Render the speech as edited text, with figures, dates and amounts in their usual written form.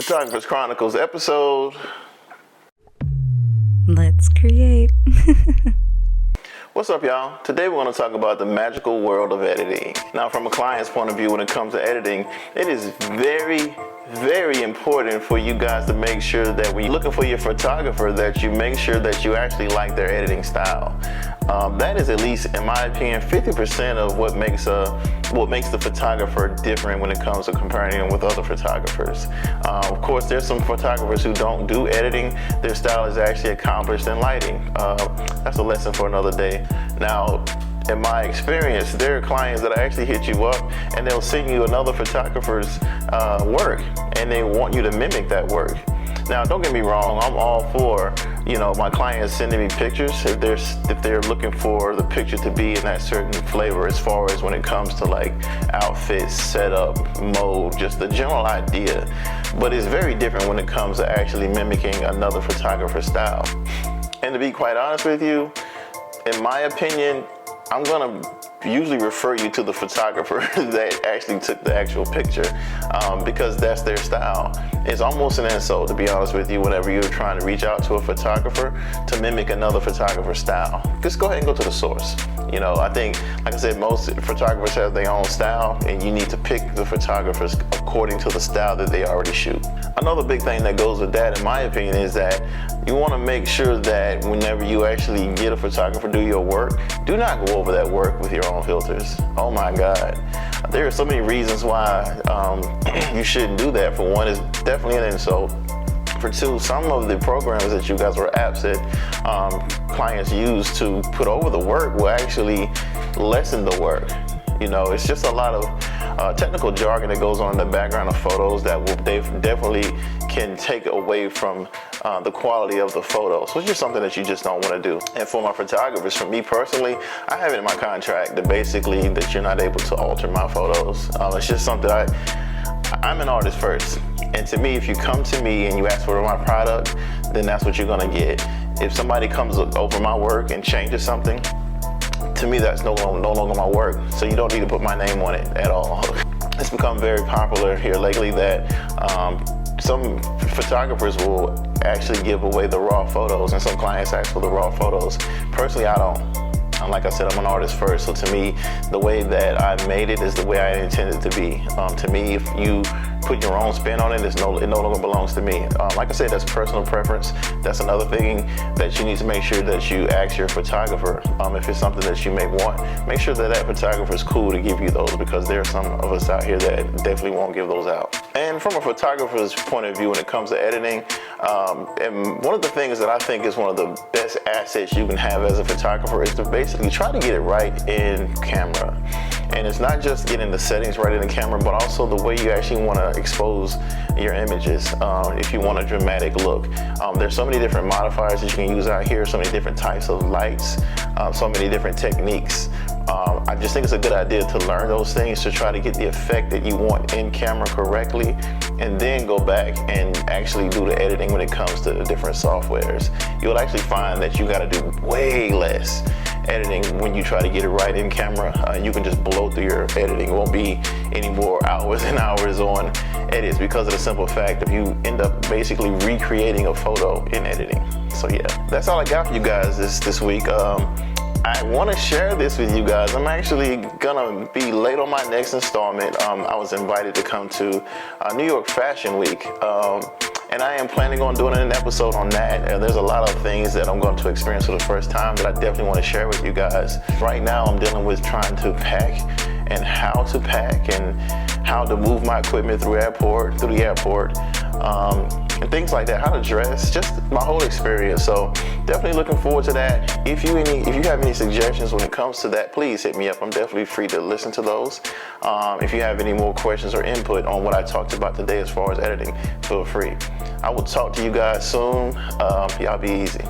Photographer's Chronicles episode. Let's create. What's up, y'all? Today we're going to talk about the magical world of editing. Now, from a client's point of view, when it comes to editing, it is very important for you guys to make sure that when you're looking for your photographer, that you make sure that you actually like their editing style. That is, at least in my opinion, 50% of what makes the photographer different when it comes to comparing them with other photographers. Of course, there's some photographers who don't do editing. Their style is actually accomplished in lighting. That's a lesson for another day. Now, in my experience, there are clients that actually hit you up and they'll send you another photographer's work and they want you to mimic that work. Now, don't get me wrong, I'm all for, my clients sending me pictures if they're looking for the picture to be in that certain flavor, as far as when it comes to like outfits, setup, mode, just the general idea. But it's very different when it comes to actually mimicking another photographer's style. And to be quite honest with you, in my opinion, I'm gonna usually refer you to the photographer that actually took the actual picture, because that's their style. It's almost an insult, to be honest with you, whenever you're trying to reach out to a photographer to mimic another photographer's style. Just go ahead and go to the source. I think, like I said, most photographers have their own style, and you need to pick the photographers according to the style that they already shoot. Another big thing that goes with that, in my opinion, is that you want to make sure that whenever you actually get a photographer do your work, do not go over that work with your own filters. Oh my God. There are so many reasons why you shouldn't do that. For one, it's definitely an insult. For two, some of the programs that you guys or apps that clients use to put over the work will actually lessen the work. It's just a lot of technical jargon that goes on in the background of photos that will definitely can take away from the quality of the photos, which is something that you just don't want to do. And for my photographers, for me personally, I have it in my contract that you're not able to alter my photos. It's just something I'm an artist first. And to me, if you come to me and you ask for my product, then that's what you're gonna get. If somebody comes over my work and changes something, to me, that's no longer my work. So you don't need to put my name on it at all. It's become very popular here lately that some photographers will actually give away the raw photos, and some clients ask for the raw photos. Personally, I don't. Like I said, I'm an artist first, so to me, the way that I made it is the way I intended it to be. To me, if you put your own spin on it, it no longer belongs to me. Like I said, that's personal preference. That's another thing that you need to make sure that you ask your photographer. If it's something that you may want, make sure that photographer is cool to give you those, because there are some of us out here that definitely won't give those out. And from a photographer's point of view, when it comes to editing, and one of the things that I think is one of the best assets you can have as a photographer is to basically try to get it right in camera. And it's not just getting the settings right in the camera, but also the way you actually want to expose your images. If you want a dramatic look, there's so many different modifiers that you can use out here, so many different types of lights, so many different techniques. I just think it's a good idea to learn those things to try to get the effect that you want in camera correctly, and then go back and actually do the editing when it comes to the different softwares. You'll actually find that you got to do way less editing when you try to get it right in camera. You can just blow through your editing. It won't be any more hours and hours on edits, because of the simple fact that you end up basically recreating a photo in editing. So yeah, that's all I got for you guys this week. I want to share this with you guys. I'm actually gonna be late on my next installment. I was invited to come to New York Fashion Week, and I am planning on doing an episode on that. And there's a lot of things that I'm going to experience for the first time that I definitely want to share with you guys. Right now, I'm dealing with trying to pack and how to pack and how to move my equipment through the airport. And things like that, how to dress, just my whole experience. So definitely looking forward to that. If you have any suggestions when it comes to that, please hit me up. I'm definitely free to listen to those. If you have any more questions or input on what I talked about today as far as editing, feel free. I will talk to you guys soon. Y'all be easy.